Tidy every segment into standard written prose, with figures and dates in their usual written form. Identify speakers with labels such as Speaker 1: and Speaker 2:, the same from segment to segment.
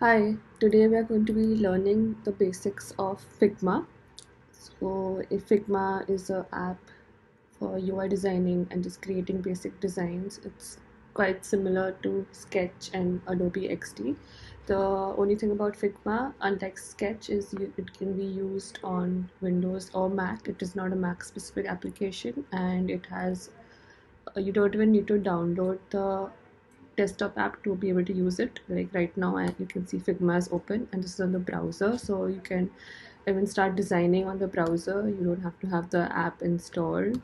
Speaker 1: Hi, today we are going to be learning the basics of Figma. So, Figma is an app for UI designing and just creating basic designs. It's quite similar to Sketch and Adobe XD. The only thing about Figma, unlike Sketch, is it can be used on Windows or Mac. It is not a Mac specific application, and it has you don't even need to download the desktop app to be able to use it. Like right now you can see Figma is open and this is on the browser, so you can even start designing on the browser. You don't have to have the app installed,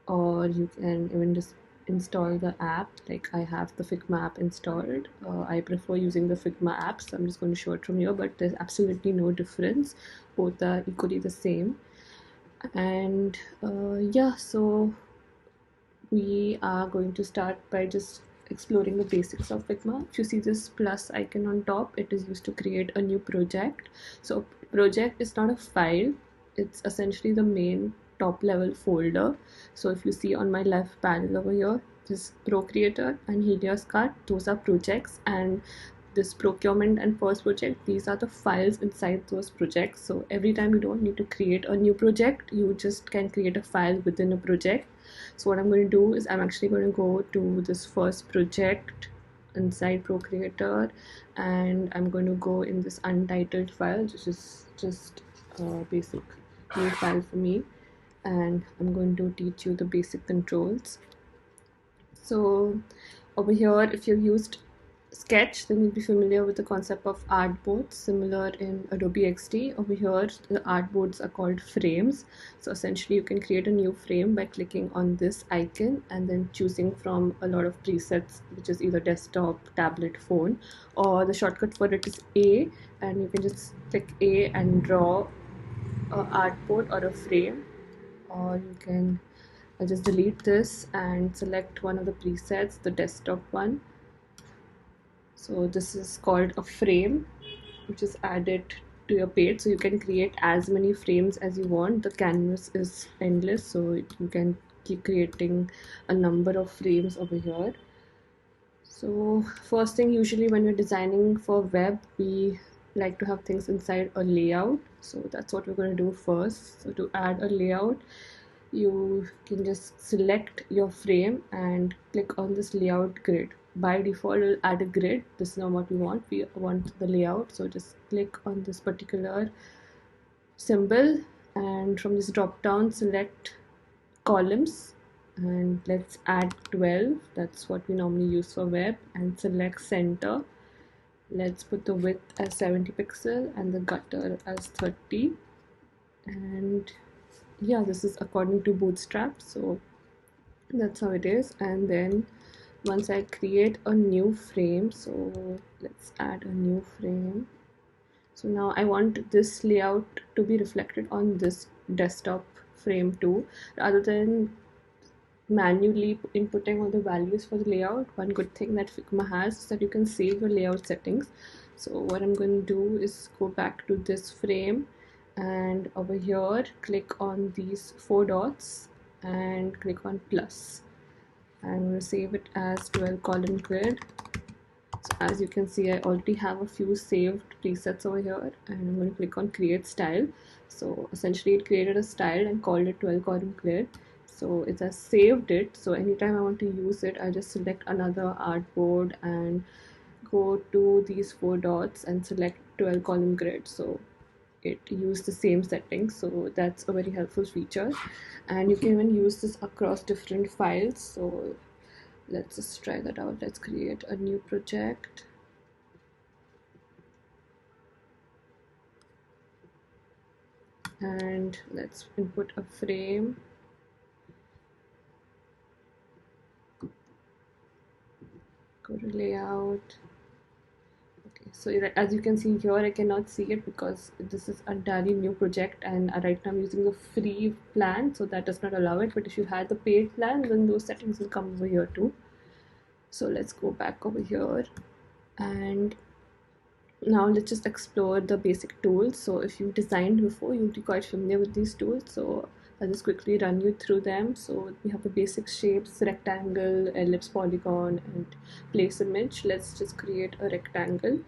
Speaker 1: or you can even just install the app. Like I have the Figma app installed. I prefer using the Figma app, so I'm just going to show it from here, but there's absolutely no difference. Both are equally the same. And yeah, so we are going to start by just exploring the basics of Figma. If you see this plus icon on top, it is used to create a new project. So project is not a file, it's essentially the main top level folder. So if you see on my left panel over here, this Procreator and Helios Card, those are projects, and this procurement and first project, these are the files inside those projects. So every time you don't need to create a new project, you just can create a file within a project. So what I'm going to do is I'm actually going to go to this first project inside Procreator, and I'm going to go in this untitled file, which is just a basic new file for me, and I'm going to teach you the basic controls. So over here, if you've used Sketch, then you'll be familiar with the concept of artboards, similar in Adobe XD. Over here, the artboards are called frames. So essentially, you can create a new frame by clicking on this icon and then choosing from a lot of presets, which is either desktop, tablet, phone, or the shortcut for it is A, and you can just click A and draw a artboard or a frame, or you can I'll just delete this and select one of the presets, the desktop one. So this is called a frame, which is added to your page. So you can create as many frames as you want. The canvas is endless, so you can keep creating a number of frames over here. So first thing, usually when we're designing for web, we like to have things inside a layout. So that's what we're going to do first. So to add a layout, you can just select your frame and click on this layout grid. By default, it'll add a grid. This is not what we want. We want the layout. So just click on this particular symbol, and from this drop down select columns, and let's add 12. That's what we normally use for web, and select center. Let's put the width as 70 pixel and the gutter as 30. And yeah, this is according to Bootstrap, so that's how it is. And then once I create a new frame, so let's add a new frame. So now I want this layout to be reflected on this desktop frame too, rather than manually inputting all the values for the layout. One good thing that Figma has is that you can save your layout settings. So what I'm going to do is go back to this frame, and over here click on these four dots and click on plus. I'm going to save it as 12 column grid. So as you can see, I already have a few saved presets over here, and I'm going to click on create style. So essentially it created a style and called it 12 column grid. So it has saved it. So anytime I want to use it, I just select another artboard and go to these four dots and select 12 column grid. So it used the same settings, so that's a very helpful feature. And you can even use this across different files. So let's just try that out. Let's create a new project, and let's input a frame. Go to layout. Okay, so as you can see here, I cannot see it because this is a entirely new project, and right now I'm using the free plan, so that does not allow it. But if you had the paid plan, then those settings will come over here too. So let's go back over here, and now let's just explore the basic tools. So if you've designed before, you'll be quite familiar with these tools, so I'll just quickly run you through them. So we have the basic shapes: rectangle, ellipse, polygon, and place image. Let's just create a rectangle.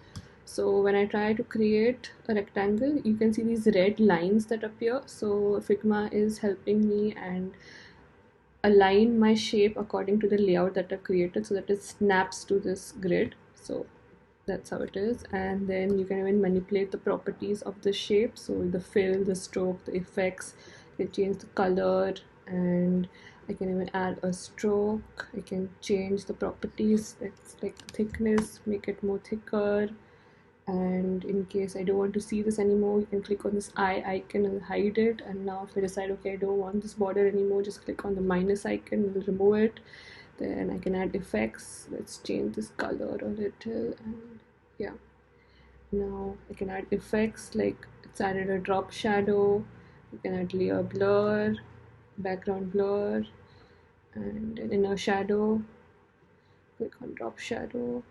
Speaker 1: So when I try to create a rectangle, you can see these red lines that appear. So Figma is helping me and align my shape according to the layout that I've created so that it snaps to this grid. So that's how it is. And then you can even manipulate the properties of the shape, so the fill, the stroke, the effects. You can change the color, and I can even add a stroke. I can change the properties, like thickness, make it more thicker. And in case I don't want to see this anymore, you can click on this eye icon and hide it. And now if I decide, okay, I don't want this border anymore, just click on the minus icon and remove it. Then I can add effects. Let's change this color a little. And yeah, now I can add effects, like it's added a drop shadow. You can add layer blur, background blur, and an inner shadow. Click on drop shadow.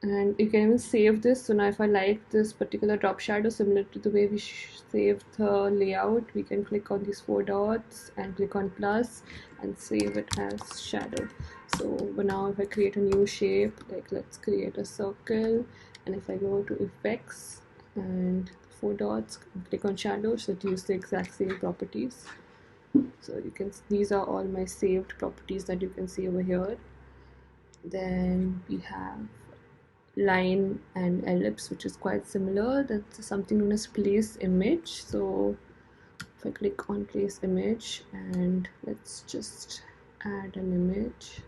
Speaker 1: And you can even save this. So now if I like this particular drop shadow, similar to the way we saved the layout, we can click on these 4 dots and click on plus and save it as shadow. So now if I create a new shape, like let's create a circle, and if I go to effects and 4 dots, click on shadow, so it uses the exact same properties. So you can, these are all my saved properties that you can see over here. Then we have line and ellipse, which is quite similar. That's something known as place image. So if I click on place image, and let's just add an image.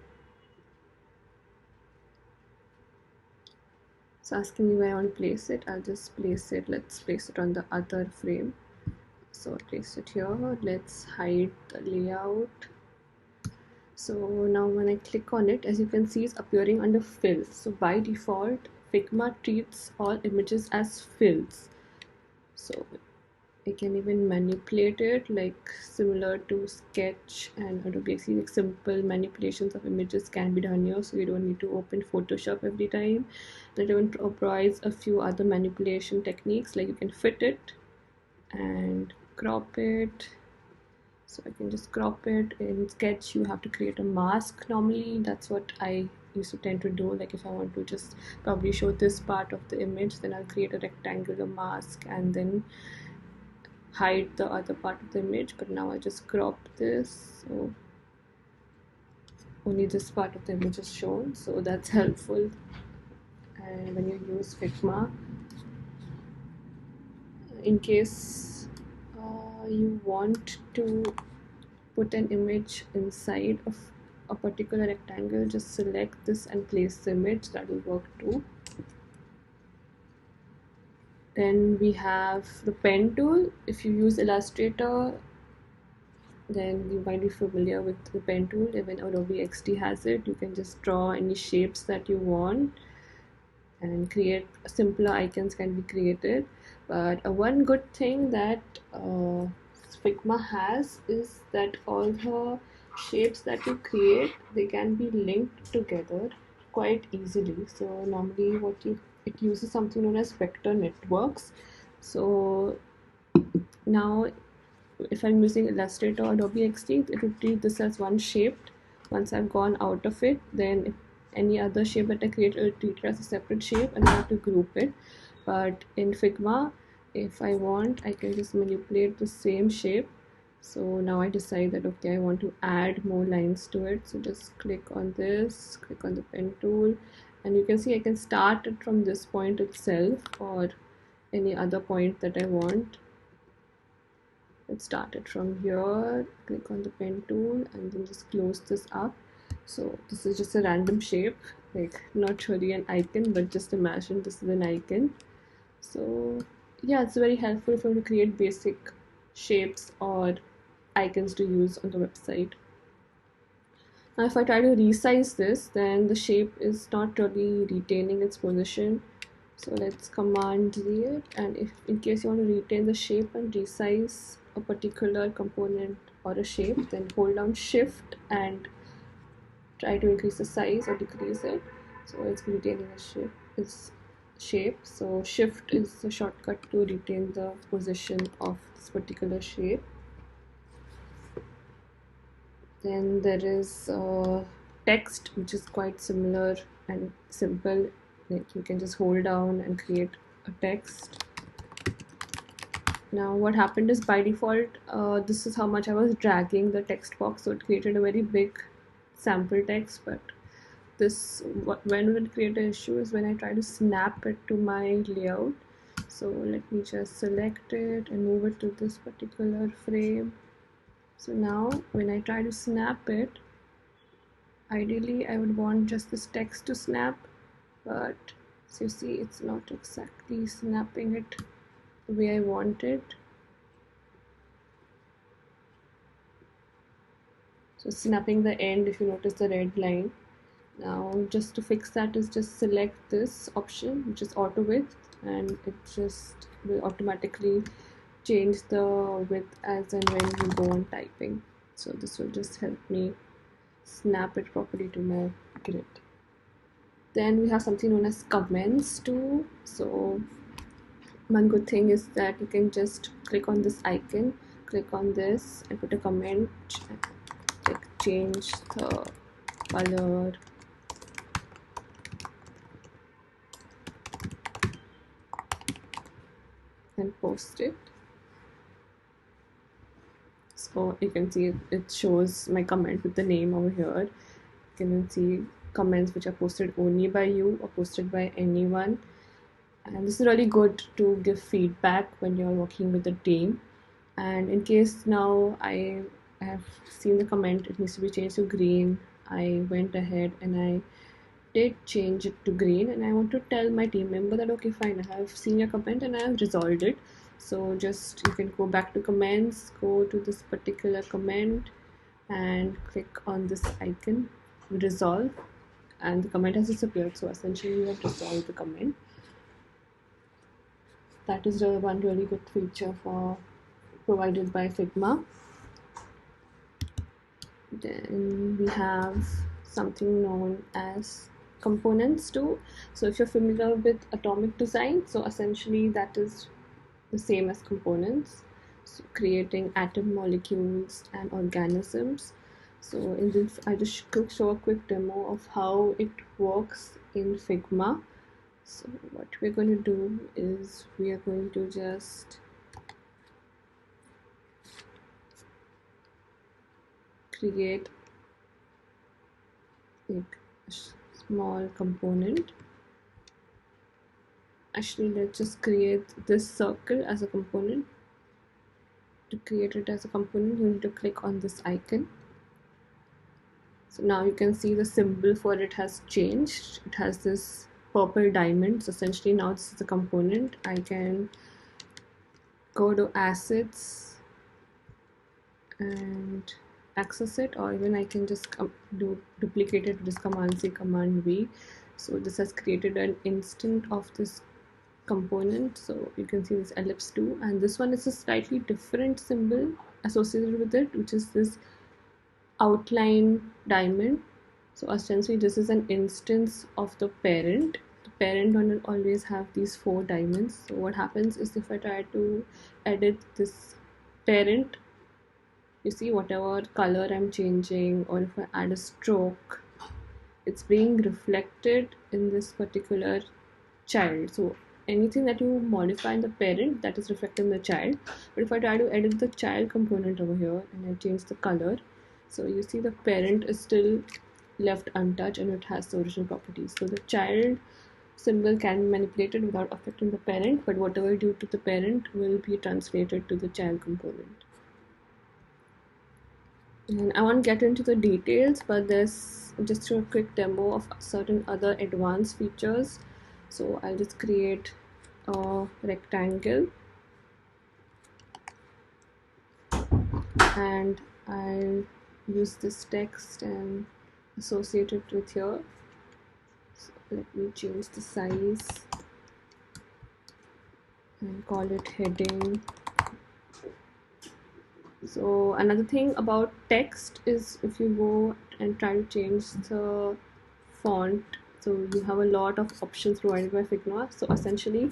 Speaker 1: It's asking me where I want to place it. I'll just place it, let's place it on the other frame. So I'll place it here. Let's hide the layout. So now when I click on it, as you can see, it's appearing under fill. So by default, Figma treats all images as fills. So I can even manipulate it, like similar to Sketch and Adobe XD, like simple manipulations of images can be done here, so you don't need to open Photoshop every time. And it even provides a few other manipulation techniques, like you can fit it and crop it. So I can just crop it. In Sketch you have to create a mask normally. That's what I used to tend to do. Like if I want to just probably show this part of the image, then I'll create a rectangular mask and then hide the other part of the image. But now I just crop this, so only this part of the image is shown, so that's helpful. And when you use Figma, in case you want to put an image inside of a particular rectangle, just select this and place the image. That will work too. Then we have the pen tool. If you use Illustrator, then you might be familiar with the pen tool. Even Adobe XD has it. You can just draw any shapes that you want and create simpler icons can be created. But one good thing that Figma has is that all the shapes that you create, they can be linked together quite easily. So normally it uses something known as vector networks. So now if I'm using Illustrator or Adobe XD, it will treat this as one shape. Once I've gone out of it, then if any other shape that I create, it will treat it as a separate shape and I have to group it. But in Figma, if I want, I can just manipulate the same shape. So now I decide that okay, I want to add more lines to it. So just click on this, click on the pen tool, and you can see I can start it from this point itself or any other point that I want. Let's start it from here, click on the pen tool and then just close this up. So this is just a random shape, like not really an icon, but just imagine this is an icon. So yeah, it's very helpful for you to create basic shapes or icons to use on the website. Now if I try to resize this, then the shape is not really retaining its position. So let's command delete, and if in case you want to retain the shape and resize a particular component or a shape, then hold down shift and try to increase the size or decrease it. So it's retaining its shape. So shift is the shortcut to retain the position of this particular shape. Then there is text, which is quite similar and simple. Like you can just hold down and create a text. Now what happened is, by default, this is how much I was dragging the text box, so it created a very big sample text. But this, when it create an issue is when I try to snap it to my layout. So let me just select it and move it to this particular frame. So now when I try to snap it, ideally I would want just this text to snap, but so you see it's not exactly snapping it the way I want it. So snapping the end, if you notice the red line. Now just to fix that is just select this option, which is auto width, and it just will automatically change the width as and when you go on typing. So this will just help me snap it properly to my grid. Then we have something known as comments too. So one good thing is that you can just click on this icon, click on this and put a comment, like change the color, and post it. So you can see it shows my comment with the name over here. You can see comments which are posted only by you or posted by anyone. And this is really good to give feedback when you're working with the team. And in case now I have seen the comment, it needs to be changed to green, I went ahead and I did change it to green, and I want to tell my team member that okay fine, I have seen your comment and I have resolved it. So just you can go back to comments, go to this particular comment and click on this icon, resolve, and the comment has disappeared. So essentially you have resolved the comment. That is one really good feature provided by Figma. Then we have something known as components too. So if you're familiar with atomic design, so essentially that is the same as components. So creating atom molecules and organisms. So in this I just show a quick demo of how it works in Figma. So what we're going to do is we are going to just create like a small component. Actually, let's just create this circle as a component. To create it as a component, you need to click on this icon. So now you can see the symbol for it has changed. It has this purple diamond. So essentially now this is the component. I can go to assets and access it, or even I can just duplicate it with this command C, command V. So this has created an instant of this component. So you can see this ellipse too, and this one is a slightly different symbol associated with it, which is this outline diamond. So essentially this is an instance of the parent. The parent one will always have these 4 diamonds. So what happens is if I try to edit this parent, you see whatever color I'm changing, or if I add a stroke, it's being reflected in this particular child. So anything that you modify in the parent, that is reflected in the child. But if I try to edit the child component over here and I change the color, so you see the parent is still left untouched and it has the original properties. So the child symbol can be manipulated without affecting the parent, but whatever you do to the parent will be translated to the child component. And I won't get into the details, but there's just a quick demo of certain other advanced features. So I'll just create a rectangle and I'll use this text and associate it with here. So let me change the size and call it heading. So another thing about text is if you go and try to change the font, so you have a lot of options provided by Figma. So essentially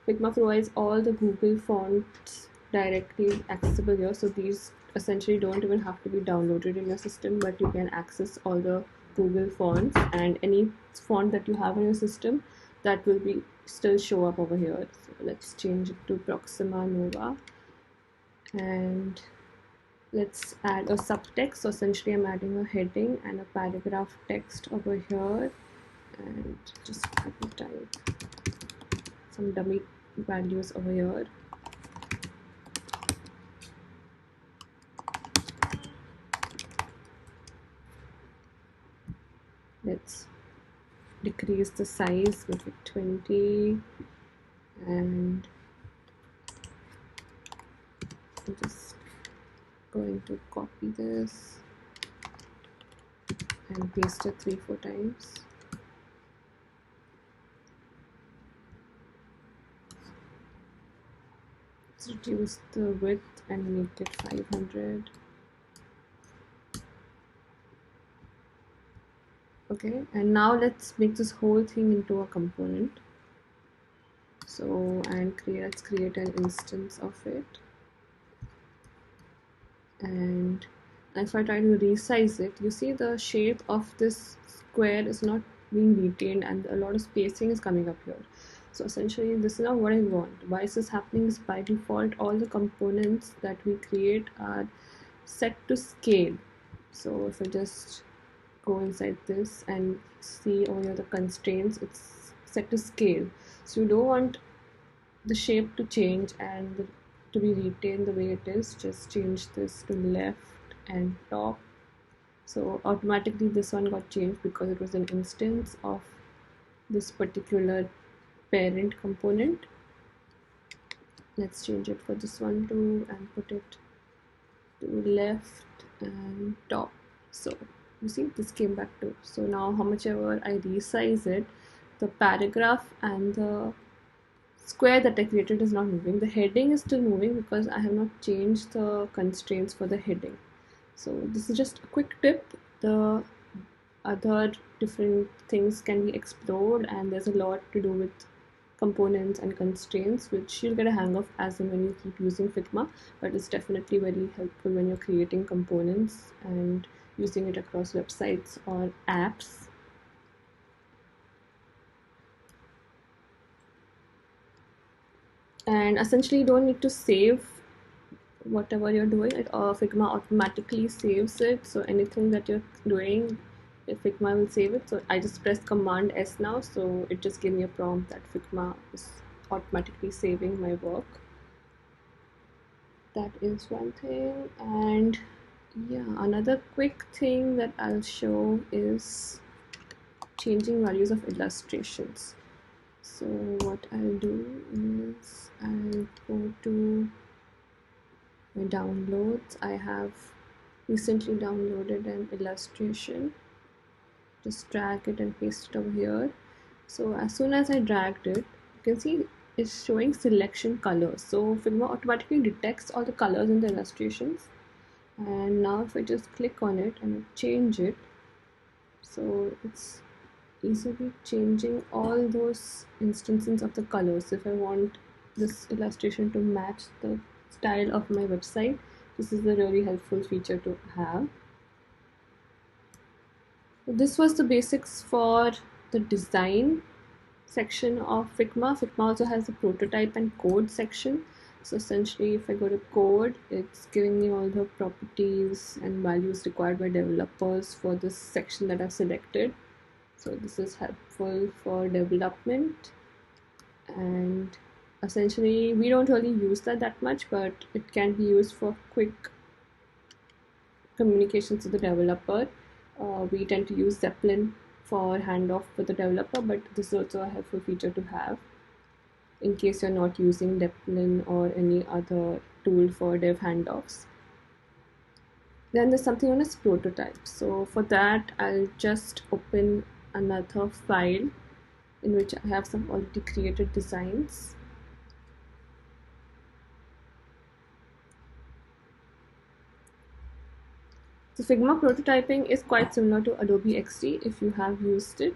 Speaker 1: Figma provides all the Google fonts directly accessible here. So these essentially don't even have to be downloaded in your system, but you can access all the Google fonts, and any font that you have in your system, that will be still show up over here. So let's change it to Proxima Nova, and let's add a subtext. So essentially I'm adding a heading and a paragraph text over here, and just type some dummy values over here. Let's decrease the size, make it 20, and I'm just going to copy this and paste it 3-4 times. Let's reduce the width and make it 500. Okay, and now let's make this whole thing into a component. So, and let's create an instance of it. And if I try to resize it, you see the shape of this square is not being retained, and a lot of spacing is coming up here. So essentially this is not what I want. Why is this happening is by default all the components that we create are set to scale. So if I just go inside this and see over here the constraints, it's set to scale. So you don't want the shape to change and to be retained the way it is. Just change this to left and top. So automatically this one got changed because it was an instance of this particular parent component. Let's change it for this one too and put it to left and top. So you see this came back too. So now how much ever I resize it, the paragraph and the square that I created is not moving. The heading is still moving because I have not changed the constraints for the heading. So this is just a quick tip. The other different things can be explored, and there's a lot to do with components and constraints, which you'll get a hang of as and when you keep using Figma, but it's definitely very helpful when you're creating components and using it across websites or apps. And essentially you don't need to save whatever you're doing. Figma automatically saves it, so anything that you're doing, Figma will save it. So I just pressed Command S now, so it just gave me a prompt that Figma is automatically saving my work. That is one thing. And yeah, another quick thing that I'll show is changing values of illustrations. So what I'll do is I'll go to my downloads. I have recently downloaded an illustration. Just drag it and paste it over here. So as soon as I dragged it, you can see it's showing selection colors. So Figma automatically detects all the colors in the illustrations. And now if I just click on it and change it, so it's easily changing all those instances of the colors. If I want this illustration to match the style of my website, this is a really helpful feature to have. This was the basics for the design section of Figma. Figma also has a prototype and code section. So essentially if I go to code, it's giving me all the properties and values required by developers for this section that I've selected. So this is helpful for development, and essentially we don't really use that much, but it can be used for quick communications with the developer. We tend to use Zeppelin for handoff with the developer, but this is also a helpful feature to have in case you're not using Zeppelin or any other tool for dev handoffs. Then there's something known as prototype. So for that, I'll just open another file in which I have some already created designs. So Figma prototyping is quite similar to Adobe XD if you have used it.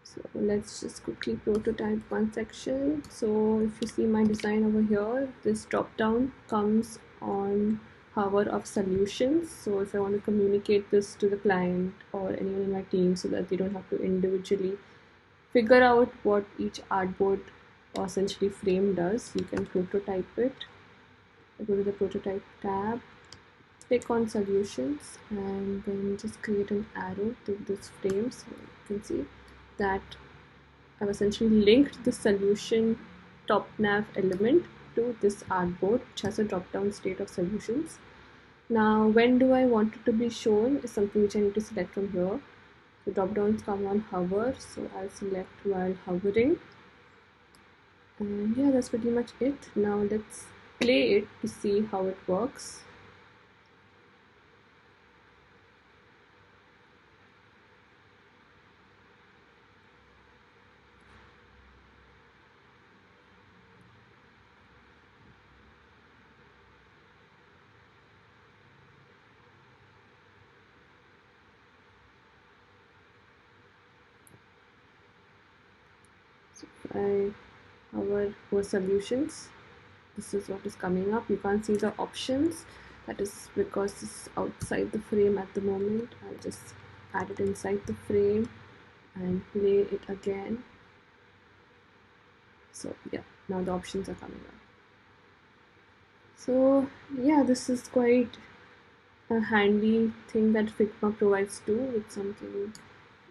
Speaker 1: So let's just quickly prototype one section. So if you see my design over here, this drop down comes on power of solutions. So if I want to communicate this to the client or anyone in my team so that they don't have to individually figure out what each artboard or essentially frame does, you can prototype it. Go to the prototype tab, click on solutions, and then just create an arrow to this frame. So you can see that I've essentially linked the solution top nav element to this artboard, which has a drop down state of solutions. Now, when do I want it to be shown is something which I need to select from here. So drop downs come on hover, so I'll select while hovering. And yeah, that's pretty much it. Now let's play it to see how it works. So if I hover over solutions, this is what is coming up. You can't see the options. That is because it's outside the frame at the moment. I'll just add it inside the frame and play it again. So yeah, now the options are coming up. So yeah, this is quite a handy thing that Figma provides too. It's something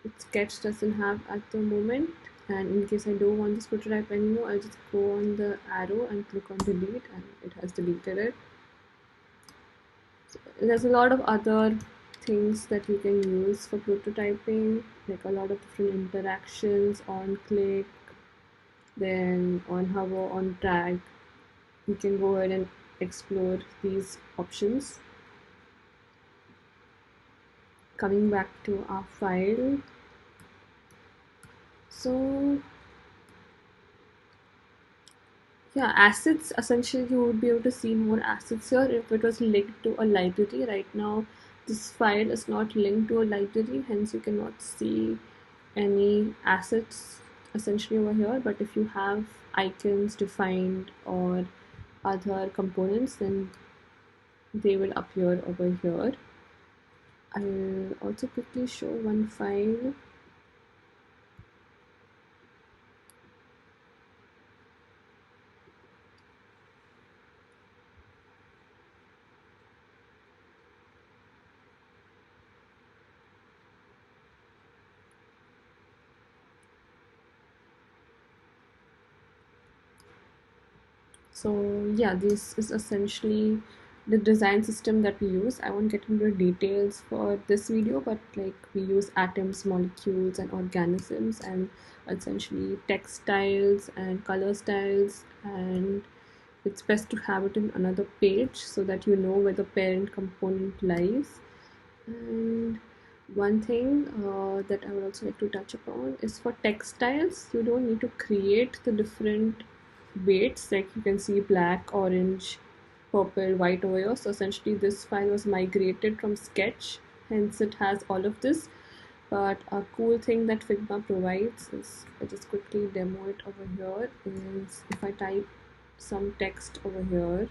Speaker 1: that Sketch doesn't have at the moment. And in case I don't want this prototype anymore, I'll just go on the arrow and click on delete, and it has deleted it. So there's a lot of other things that you can use for prototyping, like a lot of different interactions on click, then on hover, on drag. You can go ahead and explore these options. Coming back to our file, so yeah, assets, essentially you would be able to see more assets here if it was linked to a library. Right now this file is not linked to a library, hence you cannot see any assets essentially over here. But if you have icons defined or other components, then they will appear over here. I'll also quickly show one file. So yeah, this is essentially the design system that we use. I won't get into details for this video, but like we use atoms, molecules, and organisms, and essentially text styles and color styles, and it's best to have it in another page so that you know where the parent component lies. And one thing that I would also like to touch upon is for textiles, you don't need to create the different weights, like you can see black, orange, purple, white over here. So essentially this file was migrated from Sketch, hence it has all of this. But a cool thing that Figma provides is, I just quickly demo it over here, is if I type some text over here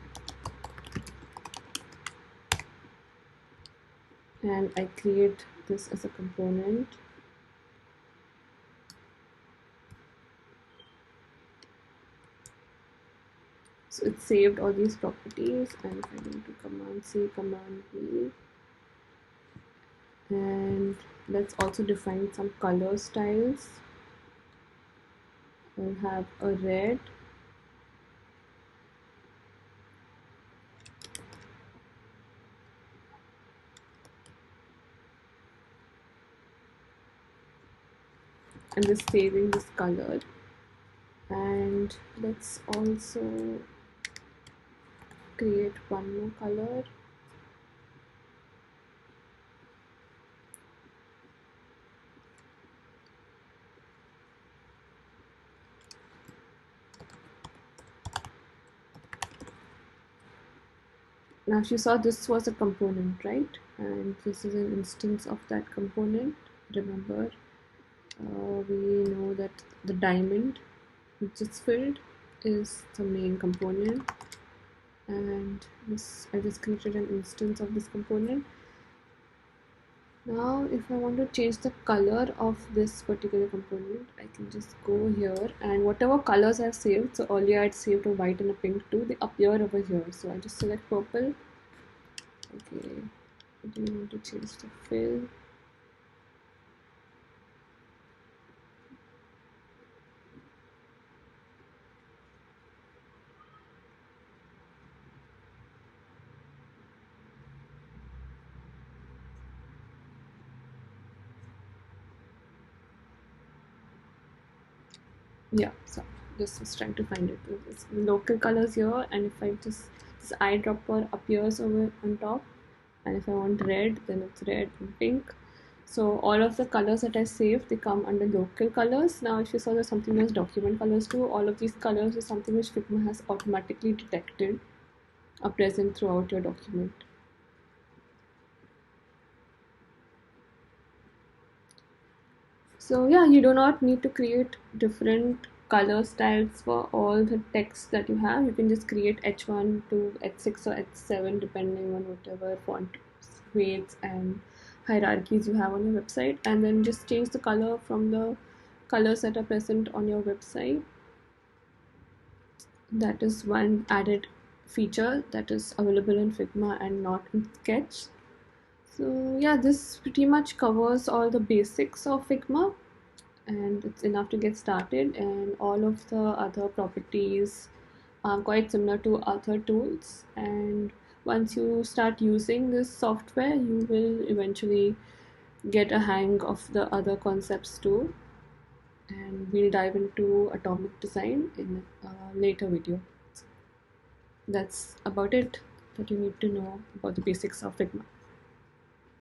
Speaker 1: and I create this as a component, so it saved all these properties. And if I go to command C, command V, and let's also define some color styles. We'll have a red, and this saving this color. And let's also create one more color. Now if you saw, this was a component, right? And this is an instance of that component. Remember, we know that the diamond which is filled is the main component, and this, I just created an instance of this component. Now if I want to change the color of this particular component, I can just go here, and whatever colors I've saved, so earlier I'd saved a white and a pink too, they appear over here. So I just select purple. Okay, I do want to change the fill. Yeah, so just was trying to find it. It's local colors here, and if I just, this eyedropper appears over on top, and if I want red, then it's red and pink. So all of the colors that I saved, they come under local colors. Now if you saw, there's something as document colors too. All of these colors is something which Figma has automatically detected are present throughout your document. So yeah, you do not need to create different color styles for all the text that you have. You can just create H1 to H6 or H7 depending on whatever font weights and hierarchies you have on your website, and then just change the color from the colors that are present on your website. That is one added feature that is available in Figma and not in Sketch. So yeah, this pretty much covers all the basics of Figma, and it's enough to get started, and all of the other properties are quite similar to other tools. And once you start using this software, you will eventually get a hang of the other concepts too, and we'll dive into atomic design in a later video. That's about it that you need to know about the basics of Figma.